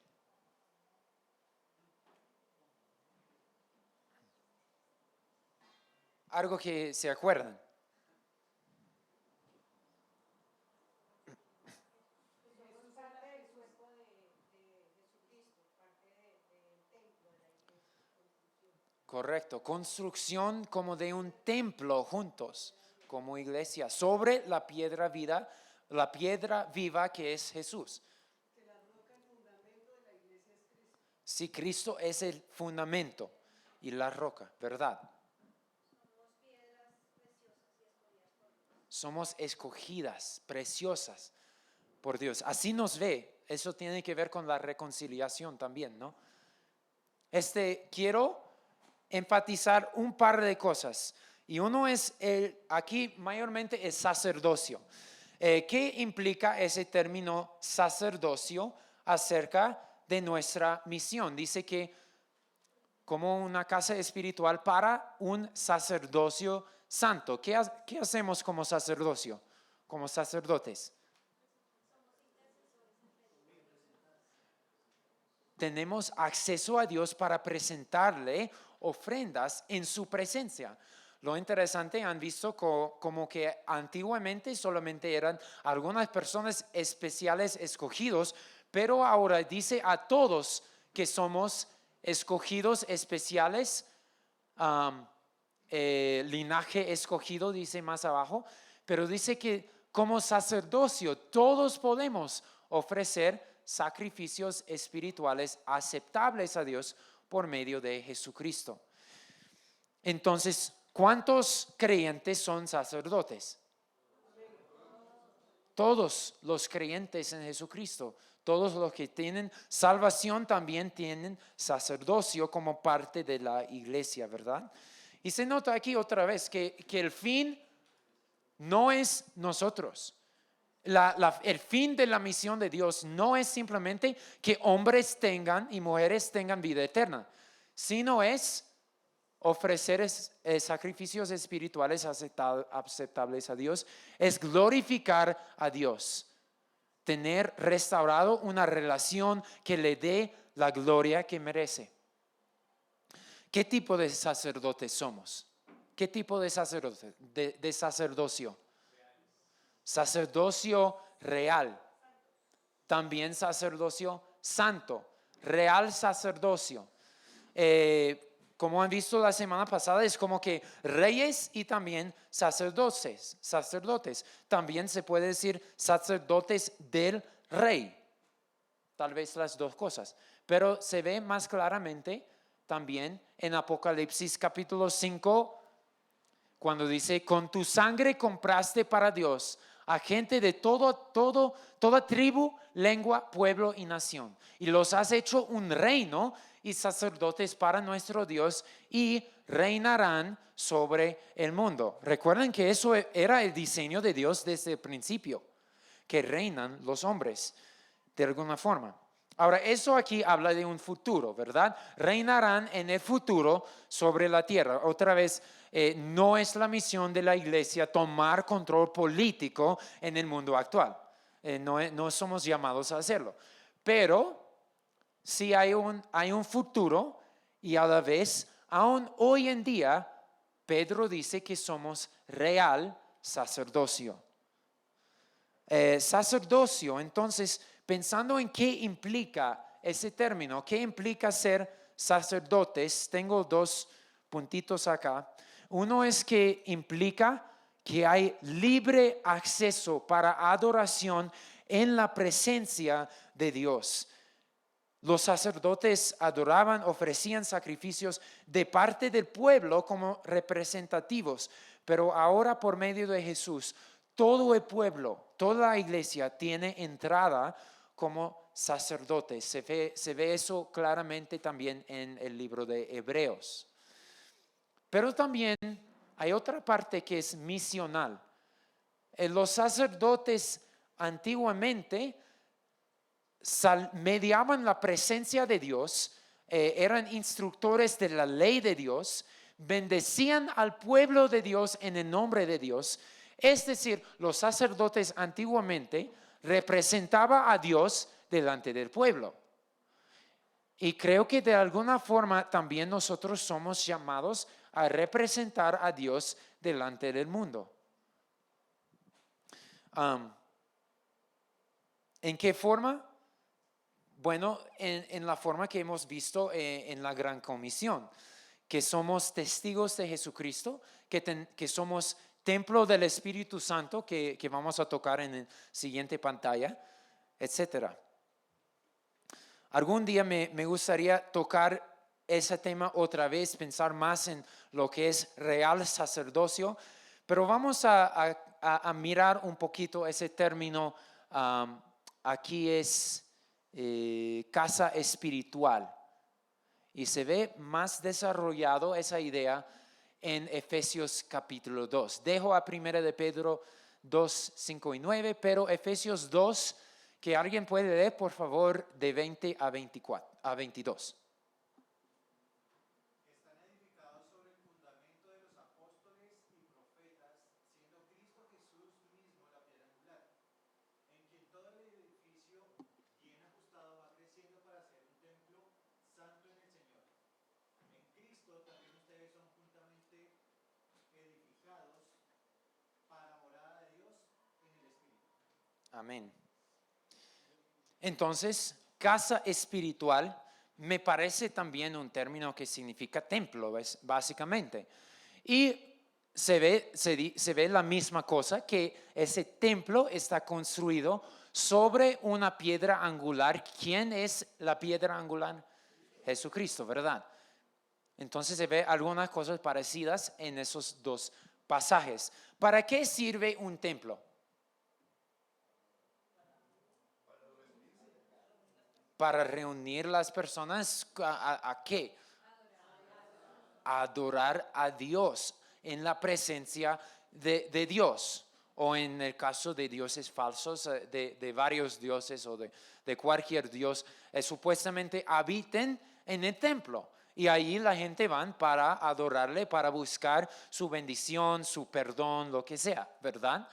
Algo que se acuerdan. Correcto, construcción como de un templo juntos, como iglesia, sobre la piedra viva que es Jesús. Sí, Cristo es el fundamento y la roca, ¿verdad? Somos escogidas, preciosas por Dios. Así nos ve. Eso tiene que ver con la reconciliación también, ¿no? Quiero enfatizar un par de cosas. Y uno es, aquí mayormente es sacerdocio. ¿Qué implica ese término sacerdocio acerca de nuestra misión? Dice que como una casa espiritual para un sacerdocio santo. ¿Qué hacemos como sacerdocio? Como sacerdotes. Tenemos acceso a Dios para presentarle ofrendas en su presencia. Lo interesante, han visto como que antiguamente solamente eran algunas personas especiales escogidos, pero ahora dice a todos que somos escogidos especiales, linaje escogido, dice más abajo, pero dice que como sacerdocio todos podemos ofrecer sacrificios espirituales aceptables a Dios por medio de Jesucristo. Entonces, ¿cuántos creyentes son sacerdotes? Todos los creyentes en Jesucristo, todos los que tienen salvación también tienen sacerdocio como parte de la iglesia, ¿verdad? Y se nota aquí otra vez que el fin no es nosotros. El fin de la misión de Dios no es simplemente que hombres tengan y mujeres tengan vida eterna, sino es ofrecer sacrificios espirituales aceptables a Dios, es glorificar a Dios, tener restaurado una relación que le dé la gloria que merece. ¿Qué tipo de sacerdotes somos? ¿Qué tipo de sacerdote? De sacerdocio. Sacerdocio real, también sacerdocio santo, real sacerdocio. como han visto la semana pasada, es como que reyes y también sacerdotes. También se puede decir sacerdotes del rey. Tal vez las dos cosas. Pero se ve más claramente también en Apocalipsis capítulo 5, cuando dice, con tu sangre compraste para Dios a gente de toda tribu, lengua, pueblo y nación. Y los has hecho un reino y sacerdotes para nuestro Dios y reinarán sobre el mundo. Recuerden que eso era el diseño de Dios desde el principio, que reinan los hombres de alguna forma. Ahora, eso aquí habla de un futuro, ¿verdad? Reinarán en el futuro sobre la tierra. Otra vez, no es la misión de la iglesia tomar control político en el mundo actual. No somos llamados a hacerlo. Pero sí hay un futuro y a la vez, aún hoy en día, Pedro dice que somos real sacerdocio. Sacerdocio, entonces, pensando en qué implica ese término, qué implica ser sacerdotes, tengo dos puntitos acá. Uno es que implica que hay libre acceso para adoración en la presencia de Dios. Los sacerdotes adoraban, ofrecían sacrificios de parte del pueblo como representativos, pero ahora por medio de Jesús, todo el pueblo, toda la iglesia tiene entrada como sacerdotes. Se ve eso claramente también en el libro de Hebreos. Pero también hay otra parte que es misional. Los sacerdotes antiguamente mediaban la presencia de Dios, eran instructores de la ley de Dios, bendecían al pueblo de Dios en el nombre de Dios. Es decir, los sacerdotes antiguamente representaban a Dios delante del pueblo. Y creo que de alguna forma también nosotros somos llamados a representar a Dios delante del mundo. ¿En qué forma? Bueno, en la forma que hemos visto en la Gran Comisión, que somos testigos de Jesucristo, que somos templo del Espíritu Santo, que vamos a tocar en la siguiente pantalla, etcétera. Algún día me gustaría tocar ese tema otra vez, pensar más en lo que es real sacerdocio, pero vamos a mirar un poquito ese término. Aquí es casa espiritual y se ve más desarrollado esa idea en Efesios capítulo 2. Dejo a 1 de Pedro 2, 5 y 9, pero Efesios 2, que alguien puede leer, por favor, de 20 a 22. Están edificados sobre el fundamento de los apóstoles y profetas, siendo Cristo Jesús mismo la piedra angular, en quien todo el edificio bien ajustado va creciendo para ser un templo santo en el Señor. En Cristo también ustedes son juntamente edificados para morada de Dios en el Espíritu. Amén. Entonces, casa espiritual me parece también un término que significa templo, básicamente. Y se ve la misma cosa, que ese templo está construido sobre una piedra angular. ¿Quién es la piedra angular? Jesucristo, ¿verdad? Entonces se ve algunas cosas parecidas en esos dos pasajes. ¿Para qué sirve un templo? Para reunir las personas, ¿a qué? A adorar a Dios en la presencia de Dios, o en el caso de dioses falsos, de varios dioses o de cualquier Dios, supuestamente habiten en el templo. Y ahí la gente van para adorarle, para buscar su bendición, su perdón, lo que sea, ¿verdad?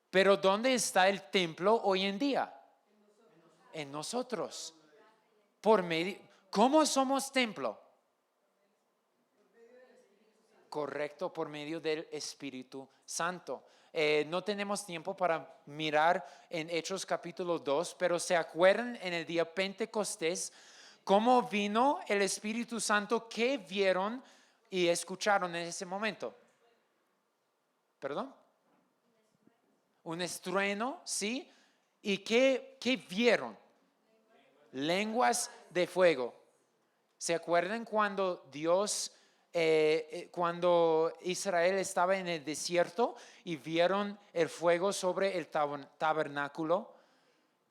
Pero ¿dónde está el templo hoy en día? En nosotros. ¿Cómo somos templo? Correcto, por medio del Espíritu Santo. No tenemos tiempo para mirar en Hechos capítulo 2, pero se acuerdan en el día Pentecostés, ¿Cómo vino el Espíritu Santo? ¿Qué vieron y escucharon en ese momento? ¿Perdón? Un estruendo, ¿sí? ¿Y qué vieron? Lenguas de fuego. ¿Se acuerdan cuando cuando Israel estaba en el desierto y vieron el fuego sobre el tabernáculo?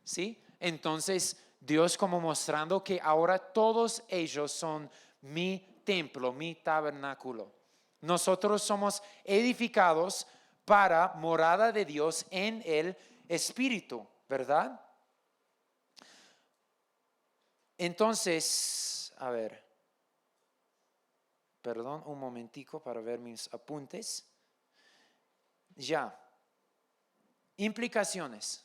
¿Sí? Entonces Dios como mostrando que ahora todos ellos son mi templo, mi tabernáculo. Nosotros somos edificados para morada de Dios en el Espíritu, ¿verdad? Entonces, a ver, perdón un momentico para ver mis apuntes. Ya, implicaciones.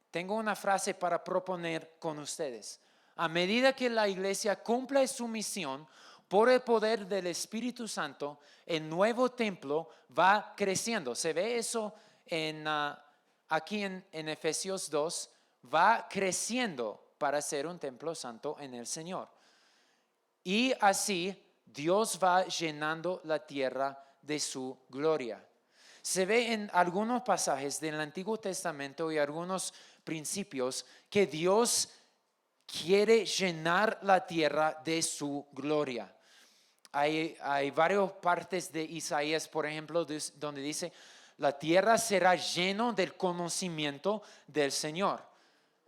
Tengo una frase para proponer con ustedes. A medida que la iglesia cumple su misión por el poder del Espíritu Santo, el nuevo templo va creciendo. ¿Se ve eso aquí en Efesios 2? Va creciendo para ser un templo santo en el Señor. Y así Dios va llenando la tierra de su gloria. Se ve en algunos pasajes del Antiguo Testamento y algunos principios que Dios quiere llenar la tierra de su gloria. Hay varias partes de Isaías, por ejemplo, donde dice, la tierra será llena del conocimiento del Señor.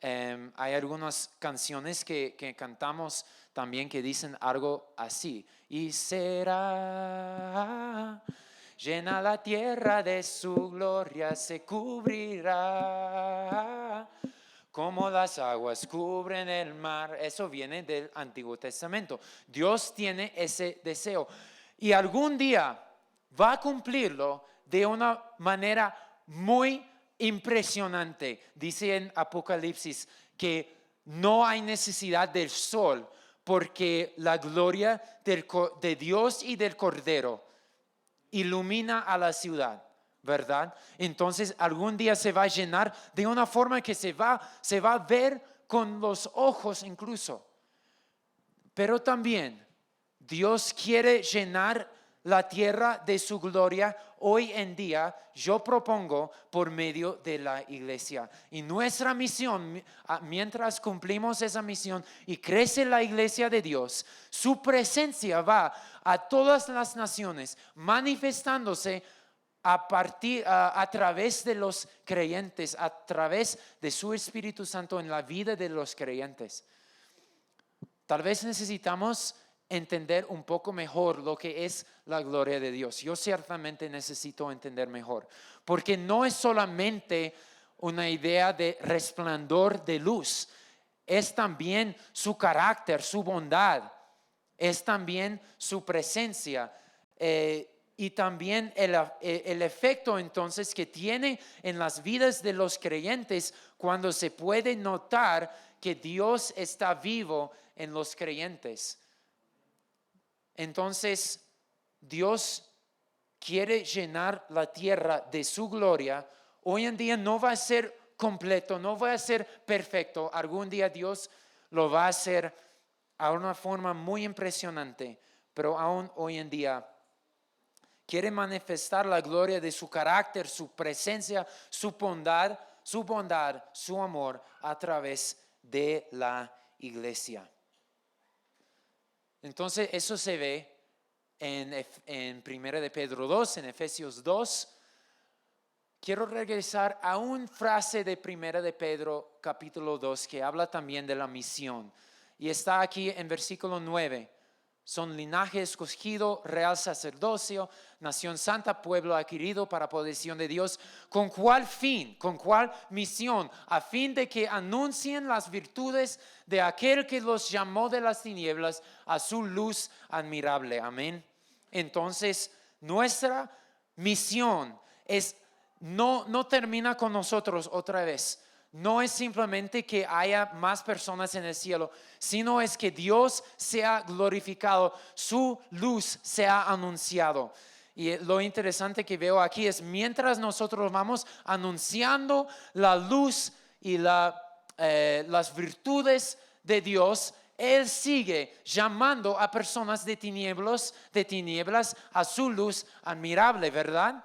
Hay algunas canciones que cantamos también que dicen algo así. Y será llena la tierra de su gloria, se cubrirá como las aguas cubren el mar. Eso viene del Antiguo Testamento. Dios tiene ese deseo y algún día va a cumplirlo de una manera muy impresionante. Dice en Apocalipsis que no hay necesidad del sol porque la gloria de Dios y del Cordero ilumina a la ciudad, ¿verdad? Entonces algún día se va a llenar de una forma que se va a ver con los ojos incluso. Pero también Dios quiere llenar la tierra de su gloria hoy en día, yo propongo por medio de la iglesia. Y nuestra misión, mientras cumplimos esa misión y crece la iglesia de Dios, su presencia va a todas las naciones manifestándose a través de los creyentes, a través de su Espíritu Santo en la vida de los creyentes. Tal vez necesitamos entender un poco mejor lo que es la gloria de Dios. Yo ciertamente necesito entender mejor, porque no es solamente una idea de resplandor de luz, es también su carácter, su bondad, es también su presencia y también el efecto entonces que tiene en las vidas de los creyentes cuando se puede notar que Dios está vivo en los creyentes. Entonces, Dios quiere llenar la tierra de su gloria. Hoy en día no va a ser completo, no va a ser perfecto. Algún día Dios lo va a hacer a una forma muy impresionante, pero aún hoy en día quiere manifestar la gloria de su carácter, su presencia, su bondad, su amor a través de la iglesia. Entonces eso se ve en 1 de Pedro 2, en Efesios 2. Quiero regresar a una frase de 1 de Pedro capítulo 2 que habla también de la misión. Y está aquí en versículo 9. Son linaje escogido, real sacerdocio, nación santa, pueblo adquirido para posesión de Dios. ¿Con cuál fin? ¿Con cuál misión? A fin de que anuncien las virtudes de aquel que los llamó de las tinieblas a su luz admirable. Amén. Entonces, nuestra misión no termina con nosotros otra vez. No es simplemente que haya más personas en el cielo, sino es que Dios sea glorificado, su luz sea anunciado. Y lo interesante que veo aquí es mientras nosotros vamos anunciando la luz y las virtudes de Dios Él sigue llamando a personas de tinieblas a su luz admirable, ¿verdad?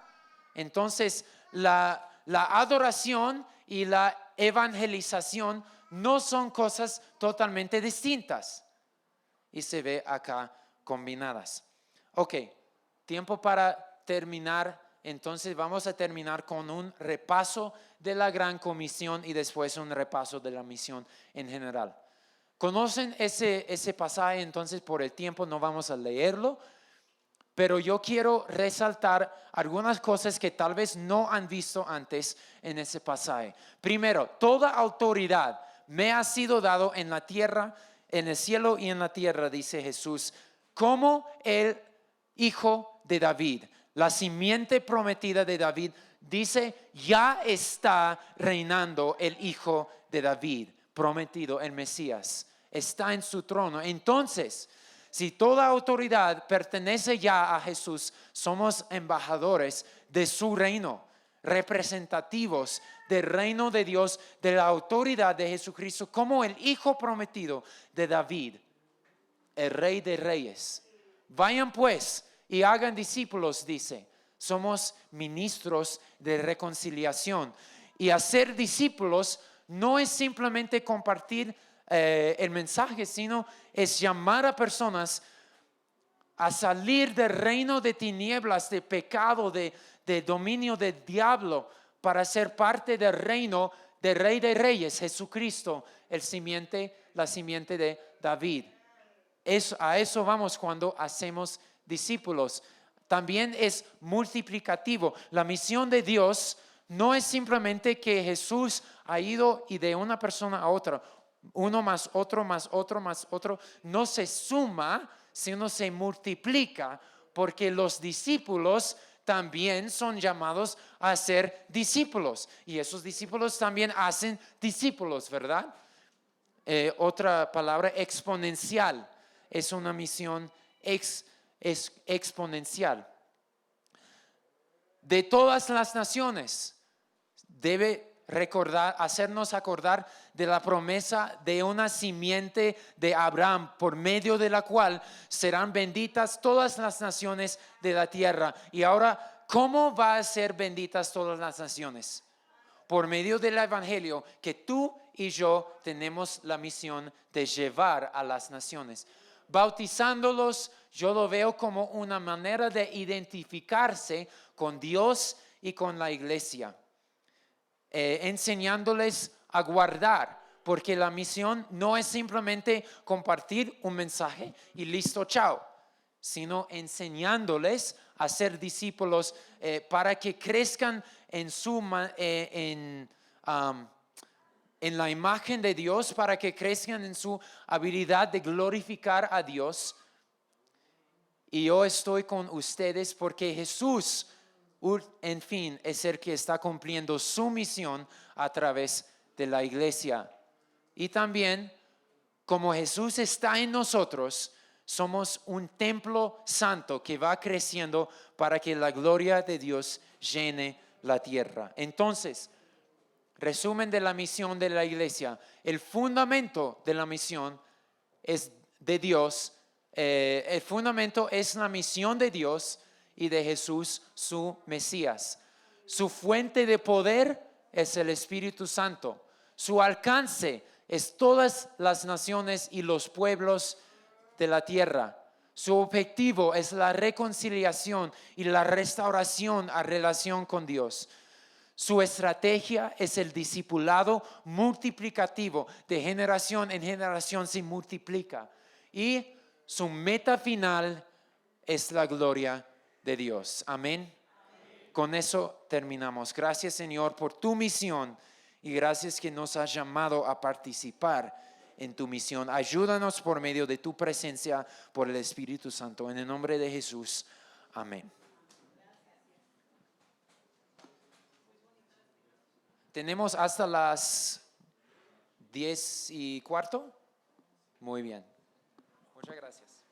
Entonces, la adoración y la evangelización no son cosas totalmente distintas. Y se ve acá combinadas. Ok, tiempo para terminar. Entonces vamos a terminar con un repaso de la Gran Comisión y después un repaso de la misión en general. ¿Conocen ese pasaje? Entonces por el tiempo no vamos a leerlo. Pero yo quiero resaltar algunas cosas que tal vez no han visto antes en ese pasaje. Primero, toda autoridad me ha sido dado en la tierra, en el cielo y en la tierra, dice Jesús, como el hijo de David, la simiente prometida de David. Dice, ya está reinando el hijo de David, prometido, el Mesías. Está en su trono. Entonces, si toda autoridad pertenece ya a Jesús, somos embajadores de su reino, representativos del reino de Dios, de la autoridad de Jesucristo, como el Hijo prometido de David, el Rey de Reyes. Vayan pues y hagan discípulos, dice. Somos ministros de reconciliación. Y hacer discípulos no es simplemente compartir el mensaje, sino es llamar a personas a salir del reino de tinieblas, de pecado, de dominio del diablo, para ser parte del reino del Rey de Reyes, Jesucristo, la simiente de David. A eso vamos cuando hacemos discípulos. También es multiplicativo. La misión de Dios no es simplemente que Jesús ha ido y de una persona a otra, uno más otro, más otro, más otro, no se suma, sino se multiplica, porque los discípulos también son llamados a ser discípulos, y esos discípulos también hacen discípulos, ¿verdad? Otra palabra, exponencial, es una misión exponencial. De todas las naciones, debe hacernos acordar de la promesa de una simiente de Abraham, por medio de la cual serán benditas todas las naciones de la tierra. Y ahora, ¿cómo va a ser benditas todas las naciones? Por medio del evangelio que tú y yo tenemos la misión de llevar a las naciones. Bautizándolos, yo lo veo como una manera de identificarse con Dios y con la iglesia. Enseñándoles a guardar, porque la misión no es simplemente compartir un mensaje y listo, chao, sino enseñándoles a ser discípulos para que crezcan en la imagen de Dios, para que crezcan en su habilidad de glorificar a Dios. Y yo estoy con ustedes porque Jesús, en fin, es el que está cumpliendo su misión a través de la iglesia. Y también, como Jesús está en nosotros, somos un templo santo que va creciendo para que la gloria de Dios llene la tierra. Entonces, resumen de la misión de la iglesia. El fundamento de la misión es de Dios. El fundamento es la misión de Dios y de Jesús, su Mesías. Su fuente de poder es el Espíritu Santo. Su alcance es todas las naciones y los pueblos de la tierra. Su objetivo es la reconciliación y la restauración a relación con Dios. Su estrategia es el discipulado multiplicativo, de generación en generación se multiplica. Y su meta final es la gloria de Dios. Amén. Con eso terminamos. Gracias, Señor, por tu misión y gracias que nos has llamado a participar en tu misión. Ayúdanos por medio de tu presencia, por el Espíritu Santo. En el nombre de Jesús. Amén. Tenemos hasta las 10:15. Muy bien. Muchas gracias.